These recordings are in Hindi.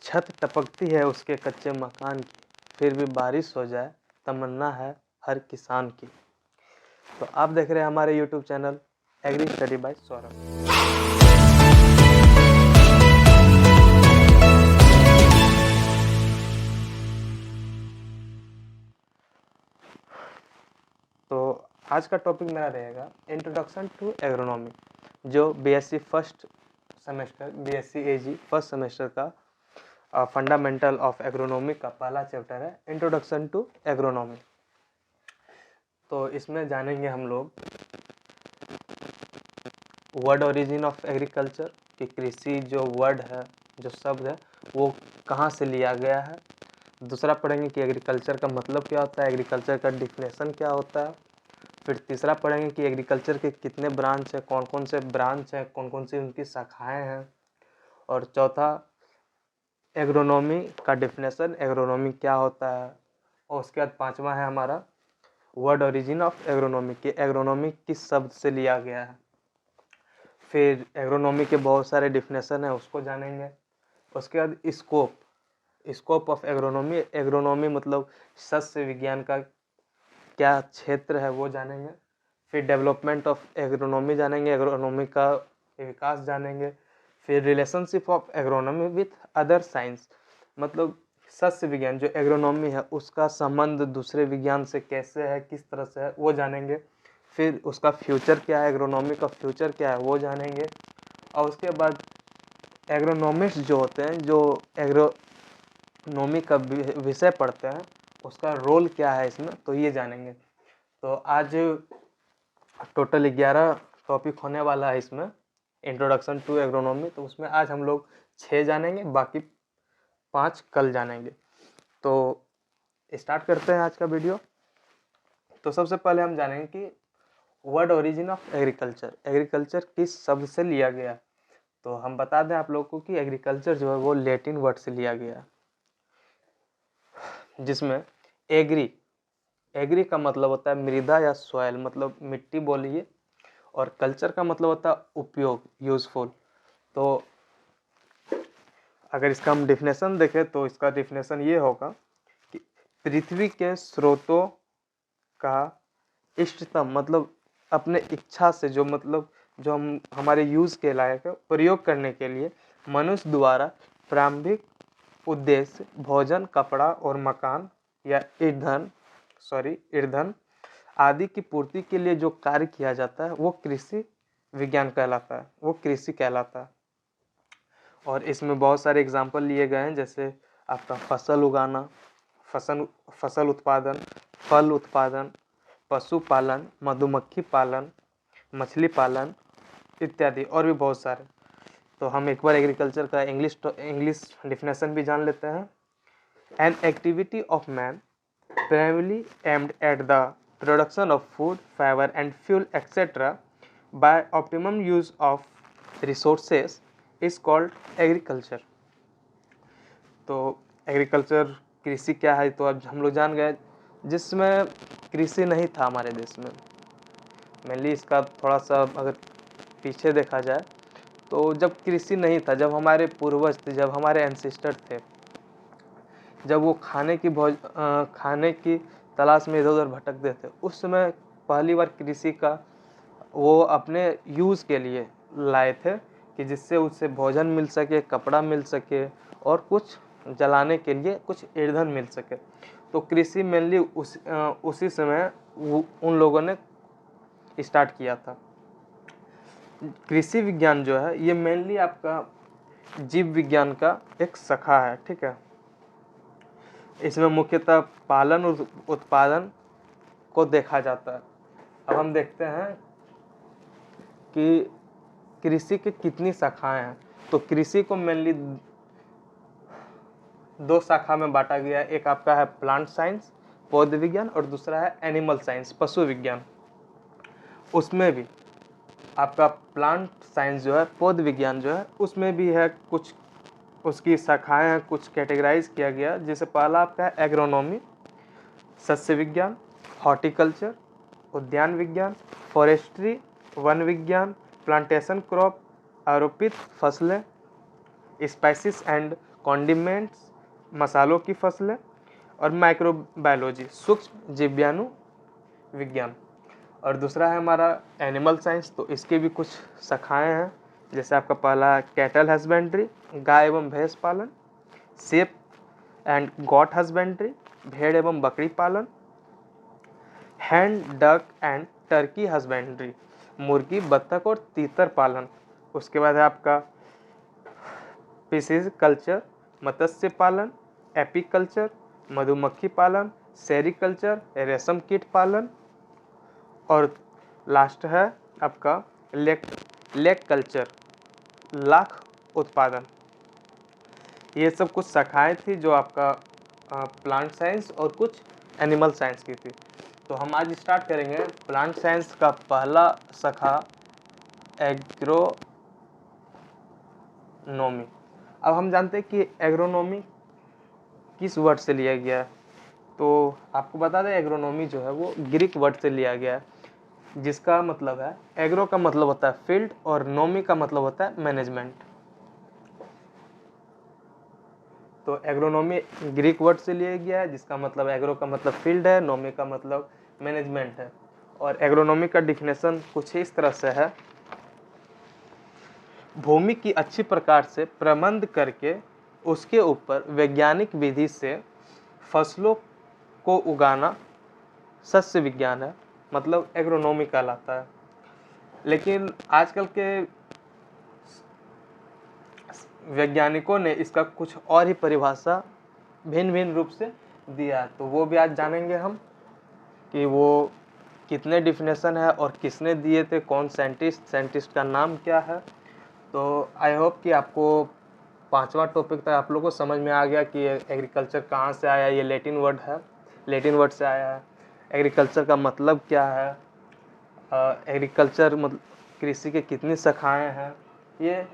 छत टपकती है उसके कच्चे मकान की, फिर भी बारिश हो जाए तमन्ना है हर किसान की। तो आप देख रहे हैं हमारे YouTube channel agri study by Saurabh. तो आज का टॉपिक मेरा रहेगा इंट्रोडक्शन टू एग्रोनॉमी, जो BSc first semester BSc AG first semester का फंडामेंटल ऑफ एग्रोनॉमी का पहला चैप्टर है, इंट्रोडक्शन टू एग्रोनॉमी। तो इसमें जानेंगे हम लोग वर्ड ओरिजिन ऑफ एग्रीकल्चर, कि कृषि जो वर्ड है, जो शब्द है, वो कहाँ से लिया गया है। दूसरा पढ़ेंगे कि एग्रीकल्चर का मतलब क्या होता है, एग्रीकल्चर का डिफिनेशन क्या होता है। फिर तीसरा पढ़ेंगे कि एग्रीकल्चर के कितने ब्रांच हैं, कौन कौन से ब्रांच हैं, कौन कौन सी उनकी शाखाएं हैं। और चौथा एग्रोनॉमी का डिफिनेशन, एग्रोनॉमी क्या होता है। और उसके बाद पांचवा है हमारा वर्ड ओरिजिन ऑफ एग्रोनॉमी, कि एग्रोनॉमी किस शब्द से लिया गया है। फिर एग्रोनॉमी के बहुत सारे डिफिनेशन है, उसको जानेंगे। उसके बाद स्कोप ऑफ एग्रोनॉमी, एग्रोनॉमी मतलब सस्य विज्ञान का क्या क्षेत्र है वो जानेंगे। फिर डेवलपमेंट ऑफ एग्रोनॉमी जानेंगे, एग्रोनॉमी का विकास जानेंगे। फिर relationship of agronomy with other science, मतलब सस्य विज्ञान जो एग्रोनॉमी है उसका संबंध दूसरे विज्ञान से कैसे है, किस तरह से है, वो जानेंगे। फिर उसका फ्यूचर क्या है, एग्रोनॉमी का फ्यूचर क्या है वो जानेंगे। और उसके बाद एग्रोनॉमिस्ट जो होते हैं, जो एग्रोनॉमी का विषय पढ़ते हैं, उसका रोल क्या है इसमें, तो ये जानेंगे। तो आज टोटल 11 टॉपिक होने वाला है इसमें, इंट्रोडक्शन टू एग्रोनॉमी। तो उसमें आज हम लोग 6 जानेंगे, बाकी 5 कल जानेंगे। तो स्टार्ट करते हैं आज का वीडियो। तो सबसे पहले हम जानेंगे कि word origin of agriculture, agriculture किस शब्द से लिया गया। तो हम बता दें आप लोग को कि एग्रीकल्चर जो है वो लैटिन वर्ड से लिया गया, जिसमें एग्री का मतलब होता है मृदा या सॉइल, मतलब मिट्टी बोलिए, और कल्चर का मतलब होता है उपयोग, यूजफुल। तो अगर इसका हम डिफिनेशन देखें तो इसका डिफिनेशन ये होगा कि पृथ्वी के स्रोतों का इष्टतम, मतलब अपने इच्छा से जो, मतलब जो हम हमारे यूज के लायक है, प्रयोग करने के लिए मनुष्य द्वारा प्रारंभिक उद्देश्य भोजन, कपड़ा और मकान या ईंधन आदि की पूर्ति के लिए जो कार्य किया जाता है वो कृषि विज्ञान कहलाता है, वो कृषि कहलाता है। और इसमें बहुत सारे एग्जाम्पल लिए गए हैं, जैसे आपका फसल उगाना, फसल उत्पादन, फल उत्पादन, पशुपालन, मधुमक्खी पालन, मछली पालन इत्यादि, और भी बहुत सारे। तो हम एक बार एग्रीकल्चर का इंग्लिश डिफिनेशन भी जान लेते हैं। An activity of man primarily aimed at the production of food, fiber and fuel etc. by optimum use of resources is called agriculture। तो एग्रीकल्चर कृषि क्या है, तो अब हम लोग जान गए। जिसमें कृषि नहीं था हमारे देश में, मेनली इसका थोड़ा सा अगर पीछे देखा जाए तो जब कृषि नहीं था, जब हमारे पूर्वज थे, जब हमारे एंसेस्टर थे, जब वो खाने की तलाश में इधर उधर भटकते थे, उस समय पहली बार कृषि का वो अपने यूज़ के लिए लाए थे, कि जिससे उससे भोजन मिल सके, कपड़ा मिल सके और कुछ जलाने के लिए कुछ ईंधन मिल सके। तो कृषि मेनली उसी समय उन लोगों ने स्टार्ट किया था। कृषि विज्ञान जो है ये मेनली आपका जीव विज्ञान का एक शाखा है, ठीक है। इसमें मुख्यतः पालन और उत्पादन को देखा जाता है। अब हम देखते हैं कि कृषि की कितनी शाखाएं हैं। तो कृषि को मेनली 2 शाखा में बांटा गया है, एक आपका है प्लांट साइंस, पौध विज्ञान, और दूसरा है एनिमल साइंस, पशु विज्ञान। उसमें भी आपका प्लांट साइंस जो है, पौध विज्ञान जो है, उसमें भी है कुछ उसकी शाखाएं हैं, कुछ कैटेगराइज किया गया। जैसे पहला आपका है एग्रोनॉमी, सस्य विज्ञान, हॉर्टिकल्चर, उद्यान विज्ञान, फॉरेस्ट्री, वन विज्ञान, प्लांटेशन क्रॉप, आरोपित फसलें, स्पाइसिस एंड कॉन्डिमेंट्स मसालों की फसलें, और माइक्रोबायोलॉजी सूक्ष्म जीवाणु विज्ञान। और दूसरा है हमारा एनिमल साइंस, तो इसके भी कुछ शाखाएं हैं, जैसे आपका पहला कैटल हस्बेंड्री, गाय एवं भैंस पालन, शेप एंड गॉट हस्बेंड्री, भेड़ एवं बकरी पालन, hand duck and Turkey husbandry, मुर्गी बत्तख और तीतर पालन। उसके बाद है आपका फिशिज कल्चर, मत्स्य पालन, एपीकल्चर, मधुमक्खी पालन, सेरिकल्चर, रेशम कीट पालन, और लास्ट है आपका लेक कल्चर, लाख उत्पादन। ये सब कुछ शाखाएं थी जो आपका प्लांट साइंस और कुछ एनिमल साइंस की थी। तो हम आज स्टार्ट करेंगे प्लांट साइंस का पहला शाखा एग्रोनॉमी। अब हम जानते हैं कि एग्रोनॉमी किस वर्ड से लिया गया है, तो आपको बता दें एग्रोनॉमी जो है वो ग्रीक वर्ड से लिया गया है, जिसका मतलब है, एग्रो का मतलब होता है फील्ड और नॉमी का मतलब होता है मैनेजमेंट। तो एग्रोनॉमी ग्रीक वर्ड से लिया गया है, जिसका मतलब एग्रो का मतलब फील्ड है, नॉमी का मतलब मैनेजमेंट है। और एग्रोनॉमी का डिफिनेशन कुछ इस तरह से है, भूमि की अच्छी प्रकार से प्रबंध करके उसके ऊपर वैज्ञानिक विधि से फसलों को उगाना सस्य विज्ञान है, मतलब एग्रोनॉमी कहलाता है। लेकिन आजकल के वैज्ञानिकों ने इसका कुछ और ही परिभाषा भिन्न भिन्न रूप से दिया है, तो वो भी आज जानेंगे हम कि वो कितने डिफिनेशन है और किसने दिए थे, कौन साइंटिस्ट का नाम क्या है। तो आई होप कि आपको पांचवा टॉपिक तक आप लोगों को समझ में आ गया कि एग्रीकल्चर कहाँ से आया। ये लैटिन वर्ड है, लैटिन वर्ड से आया है। एग्रीकल्चर का मतलब क्या है, एग्रीकल्चर मतलब कृषि के कितनी शाखाएं हैं, ये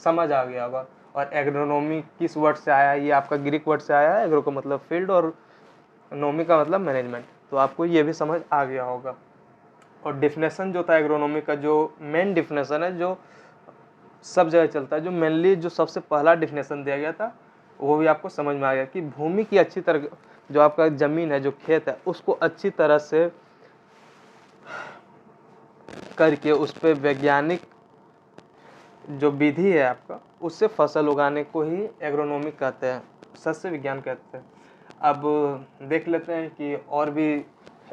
समझ आ गया होगा। और एग्रोनॉमी किस वर्ड से आया है, ये आपका ग्रीक वर्ड से आया है। एग्रो का मतलब फील्ड और नॉमी का मतलब मैनेजमेंट, तो आपको ये भी समझ आ गया होगा। और डिफिनेशन जो था एग्रोनॉमी का, जो मेन डिफिनेशन है, जो सब जगह चलता है, जो मेनली जो सबसे पहला डिफिनेशन दिया गया था, वो भी आपको समझ में आ गया कि भूमि की अच्छी तरह, जो आपका जमीन है, जो खेत है, उसको अच्छी तरह से करके उस पर वैज्ञानिक जो विधि है आपका, उससे फसल उगाने को ही एग्रोनॉमी कहते हैं, सस्य विज्ञान कहते हैं। अब देख लेते हैं कि और भी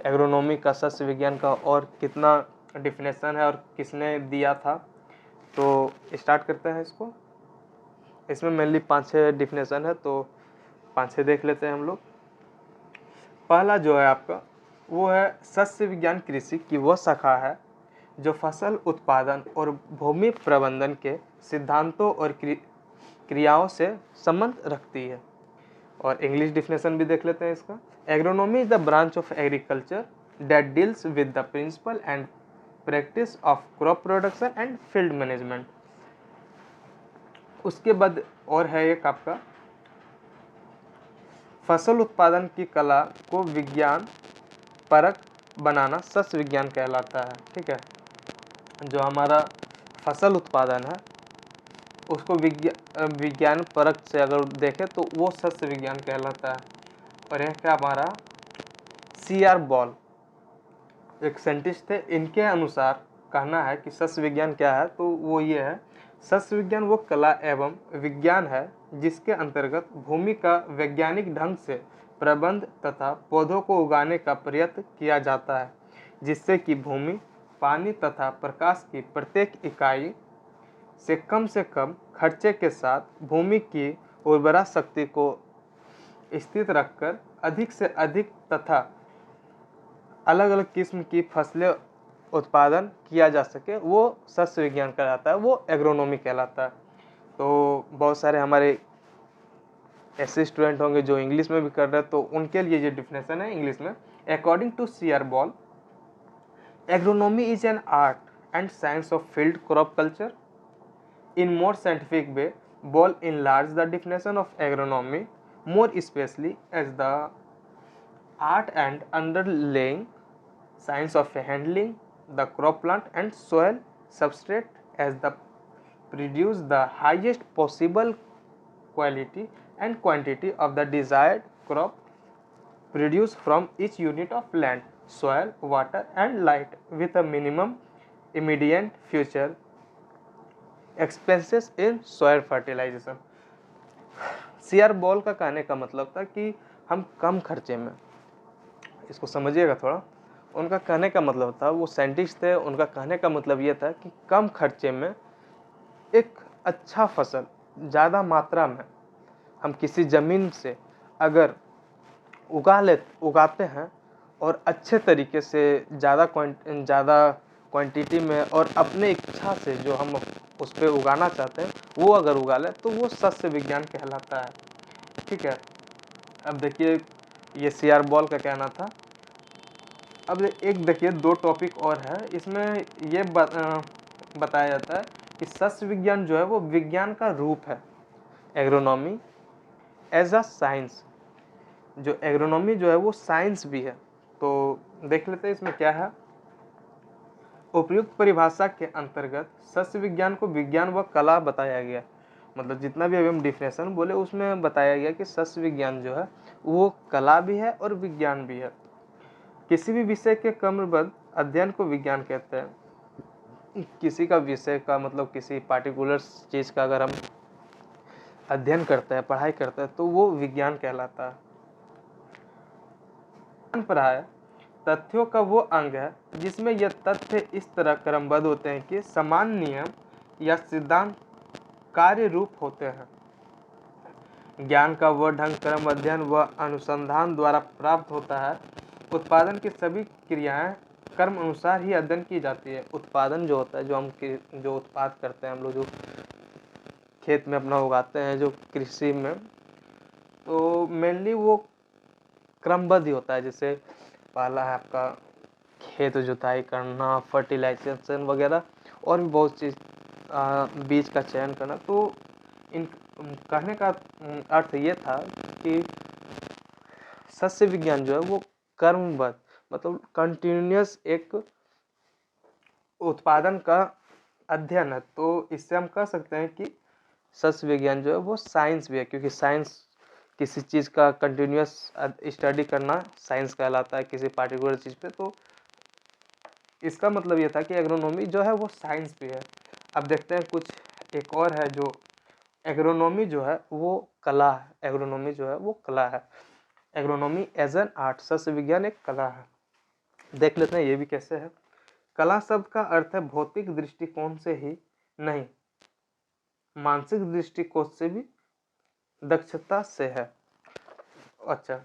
एग्रोनॉमी का, सस्य विज्ञान का और कितना डिफिनेशन है और किसने दिया था। तो स्टार्ट करते हैं इसको। इसमें मेनली 5-6 डिफिनेशन है, तो 5-6 देख लेते हैं हम लोग। पहला जो है आपका, वो है सस्य विज्ञान कृषि की वह शाखा है जो फसल उत्पादन और भूमि प्रबंधन के सिद्धांतों और क्रियाओं से संबंध रखती है। और इंग्लिश डिफिनेशन भी देख लेते हैं इसका। Agronomy is the branch of agriculture that deals with the principle and practice of crop production and field management. उसके बाद और है एक आपका, फसल उत्पादन की कला को विज्ञान परक बनाना सस्य विज्ञान कहलाता है। ठीक है, जो हमारा फसल उत्पादन है उसको विज्ञान परक से अगर देखें तो वो सस्य विज्ञान कहलाता है। और यह क्या, हमारा C.R. बॉल एक साइंटिस्ट थे, इनके अनुसार कहना है कि सस्य विज्ञान क्या है, तो वो ये है, सस्य विज्ञान वो कला एवं विज्ञान है जिसके अंतर्गत भूमि का वैज्ञानिक ढंग से प्रबंध तथा पौधों को उगाने का प्रयत्न किया जाता है, जिससे कि भूमि, पानी तथा प्रकाश की प्रत्येक इकाई से कम खर्चे के साथ भूमि की उर्वरा शक्ति को स्थित रखकर अधिक से अधिक तथा अलग अलग किस्म की फसलें उत्पादन किया जा सके, वो सस्य विज्ञान कहलाता है, वो एग्रोनॉमी कहलाता है। तो बहुत सारे हमारे ऐसे स्टूडेंट होंगे जो इंग्लिश में भी कर रहे हैं, तो उनके लिए ये डिफिनेशन है इंग्लिश में। According to C.R. Ball, agronomy is an art and science of field crop culture. In more scientific way, Ball enlarged the definition of agronomy more especially as the art and underlying science of handling the crop plant and soil substrate as the produce the highest possible quality and quantity of the desired crop produced from each unit of land, soil, water and light with a minimum immediate future expenses in soil fertilization। CR ball का कहने का मतलब था कि हम कम खर्चे में, इसको समझिएगा थोड़ा, उनका कहने का मतलब था, वो साइंटिस्ट थे, उनका कहने का मतलब ये था कि कम खर्चे में एक अच्छा फसल ज़्यादा मात्रा में हम किसी ज़मीन से अगर उगाते हैं और अच्छे तरीके से ज़्यादा क्वांटिटी में और अपने इच्छा से जो हम उस पर उगाना चाहते हैं वो अगर उगा लें तो वो सस्य विज्ञान कहलाता है। ठीक है, अब देखिए ये सीआर बॉल का कहना था। अब एक देखिए दो टॉपिक और है इसमें, ये बताया जाता है कि सस्य विज्ञान जो है वो विज्ञान का रूप है। एग्रोनॉमी एज अ साइंस, जो एग्रोनॉमी जो है वो साइंस भी है। तो देख लेते हैं इसमें क्या है। उपयुक्त परिभाषा के अंतर्गत सस्य विज्ञान को विज्ञान व कला बताया गया। मतलब जितना भी अभी हम डिफिनेशन बोले उसमें बताया गया कि सस्य विज्ञान जो है वो कला भी है और विज्ञान भी है। किसी भी विषय के क्रमबद्ध अध्ययन को विज्ञान कहते हैं। किसी का विषय का मतलब किसी पार्टिकुलर चीज़ का अगर हम अध्ययन करते हैं, पढ़ाई करते हैं तो वो विज्ञान कहलाता है। पढ़ाई तथ्यों का वो अंग है जिसमें यह तथ्य इस तरह क्रमबद्ध होते हैं कि समान नियम या सिद्धांत कार्य रूप होते हैं। ज्ञान का वह ढंग क्रम अध्ययन व अनुसंधान द्वारा प्राप्त होता है। उत्पादन की सभी क्रियाएं कर्म अनुसार ही अध्ययन की जाती है। उत्पादन जो होता है, जो उत्पाद करते हैं हम लोग, जो खेत में अपना उगाते हैं, जो कृषि में, तो मेनली वो क्रमबद्ध ही होता है। जैसे पहला है आपका खेत जुताई करना, फर्टिलाइजेशन वगैरह और भी बहुत चीज़, बीज का चयन करना। तो इन कहने का अर्थ ये था कि सस्य विज्ञान जो है वो कर्मबद्ध मतलब कंटिन्यूअस एक उत्पादन का अध्ययन है। तो इससे हम कह सकते हैं कि सस्य विज्ञान जो है वो साइंस भी है, क्योंकि साइंस किसी चीज़ का कंटिन्यूअस स्टडी करना साइंस कहलाता है किसी पार्टिकुलर चीज़ पे। तो इसका मतलब ये था कि एग्रोनॉमी जो है वो साइंस भी है। अब देखते हैं कुछ एक और है जो एग्रोनॉमी जो है वो कला है। एग्रोनॉमी जो है वो कला है। एग्रोनॉमी एज एन आर्ट, सस्य विज्ञान एक कला है। देख लेते हैं ये भी कैसे है। कला शब्द का अर्थ है भौतिक दृष्टिकोण से ही नहीं, मानसिक दृष्टिकोण से भी दक्षता से है। अच्छा,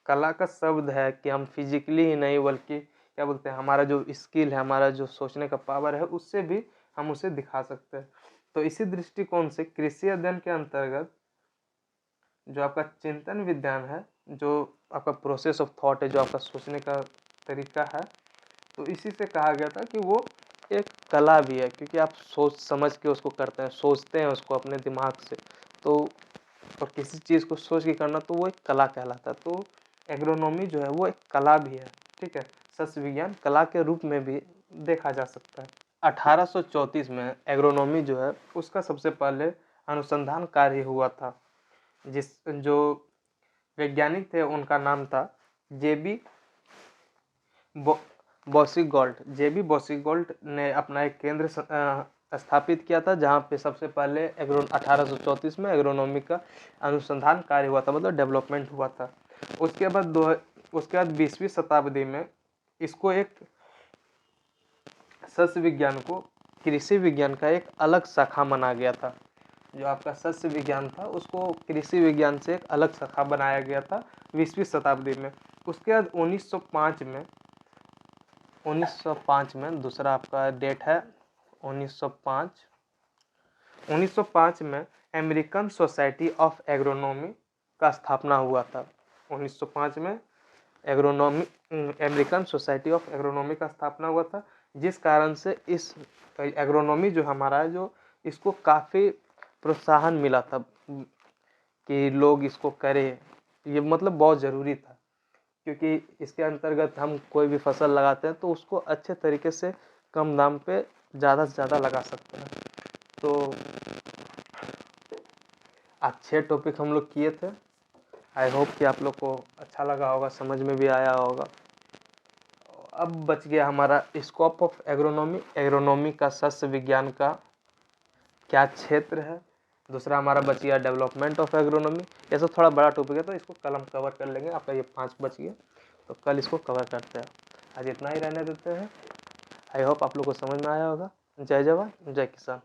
कला का शब्द है कि हम फिजिकली ही नहीं बल्कि क्या बोलते हैं, हमारा जो स्किल है, हमारा जो सोचने का पावर है, उससे भी हम उसे दिखा सकते हैं। तो इसी दृष्टिकोण से कृषि अध्ययन के अंतर्गत जो आपका चिंतन विज्ञान है, जो आपका प्रोसेस ऑफ थॉट है, जो आपका सोचने का तरीका है, तो इसी से कहा गया था कि वो एक कला भी है, क्योंकि आप सोच समझ के उसको करते हैं, सोचते हैं उसको अपने दिमाग से। तो और किसी चीज़ को सोच के करना तो वो एक कला कहलाता है। तो एग्रोनॉमी जो है वो एक कला भी है। ठीक है, सस्य विज्ञान कला के रूप में भी देखा जा सकता है। 1834 में एग्रोनॉमी जो है उसका सबसे पहले अनुसंधान कार्य हुआ था। जो वैज्ञानिक थे उनका नाम था जेबी बॉसिगॉल्ट। जेबी बॉसिगॉल्ट ने अपना एक केंद्र स्थापित किया था, जहाँ पे सबसे पहले 1834 में एग्रोनॉमी का अनुसंधान कार्य हुआ था, मतलब डेवलपमेंट हुआ था। उसके बाद 20वीं शताब्दी में इसको एक सस्य विज्ञान को कृषि विज्ञान का एक अलग शाखा माना गया था। जो आपका सस्य विज्ञान था उसको कृषि विज्ञान से एक अलग शाखा बनाया गया था 20वीं शताब्दी में। उसके बाद 1905 में दूसरा आपका डेट है 1905 में अमेरिकन सोसाइटी ऑफ एग्रोनॉमी का स्थापना हुआ था। 1905 में अमेरिकन सोसाइटी ऑफ एग्रोनॉमी का स्थापना हुआ था, जिस कारण से इस एग्रोनॉमी जो हमारा है, जो इसको काफ़ी प्रोत्साहन मिला था कि लोग इसको करें। ये मतलब बहुत ज़रूरी था, क्योंकि इसके अंतर्गत हम कोई भी फसल लगाते हैं तो उसको अच्छे तरीके से कम दाम पे ज़्यादा से ज़्यादा लगा सकते हैं। तो आज 6 टॉपिक हम लोग किए थे। आई होप कि आप लोग को अच्छा लगा होगा, समझ में भी आया होगा। अब बच गया हमारा स्कोप ऑफ एग्रोनॉमी। एग्रोनॉमी का सस्य विज्ञान का क्या क्षेत्र है। दूसरा हमारा बच गया डेवलपमेंट ऑफ एग्रोनॉमी। ये सब थोड़ा बड़ा टॉपिक है तो इसको कल हम कवर कर लेंगे। आपका ये 5 बच गया तो कल इसको कवर करते हैं। आज इतना ही रहने देते हैं। आई होप आप लोग को समझ में आया होगा। जय जवान जय किसान।